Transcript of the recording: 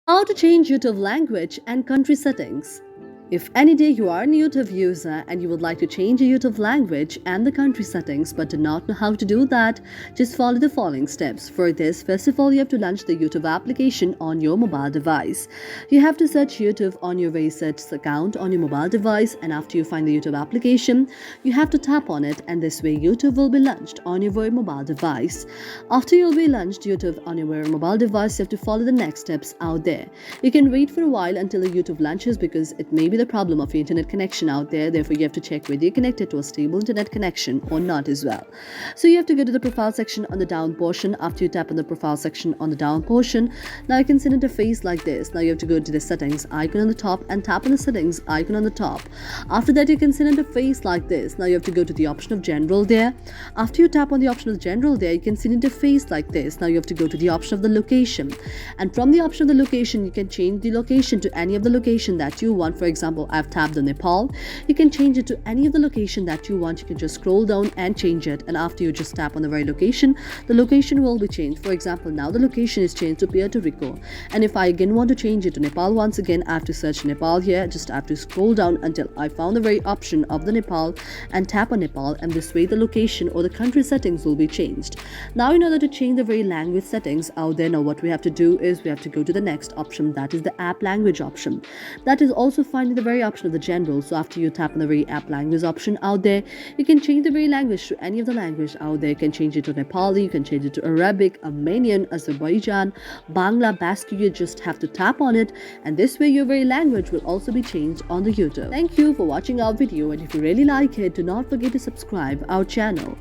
How to change YouTube language and country settings. If any day you are a YouTube user and you would like to change your YouTube language and the country settings but do not know how to do that, just follow the following steps. For this, first of all, you have to launch the YouTube application on your mobile device. You have to search YouTube on your very search account on your mobile device, and after you find the YouTube application, you have to tap on it, and this way YouTube will be launched on your very mobile device. After you'll be launched YouTube on your very mobile device, you have to follow the next steps out there. You can wait for a while until the YouTube launches because it may be the problem of your internet connection out there. Therefore, you have to check whether you're connected to a stable internet connection or not as well. So you have to go to the profile section on the down portion. After you tap on the profile section on the down portion, now you can see an interface like this. Now you have to go to the settings icon on the top and tap on the settings icon on the top. After that, you can see an interface like this. Now you have to go to the option of general there. After you tap on the option of general there, you can see an interface like this. Now you have to go to the option of the location, and from the option of the location, you can change the location to any of the location that you want. For example, I've tapped on Nepal. You can change it to any of the location that you want. You can just scroll down and change it, and after you just tap on the very location, the location will be changed. For example, now the location is changed to Puerto Rico, and if I again want to change it to Nepal, once again I have to search Nepal here. Just have to scroll down until I found the very option of the Nepal and tap on Nepal, and this way the location or the country settings will be changed. Now in order to change the very language settings out there, now what we have to do is we have to go to the next option, that is the app language option. That is also found in the very option of the general. So after you tap on the very app language option out there, you can change the very language to any of the language out there. You can change it to Nepali, you can change it to Arabic, Armenian, Azerbaijan, Bangla, Basque. You just have to tap on it, and this way your very language will also be changed on the YouTube. Thank you for watching our video, and if you really like it, do not forget to subscribe our channel.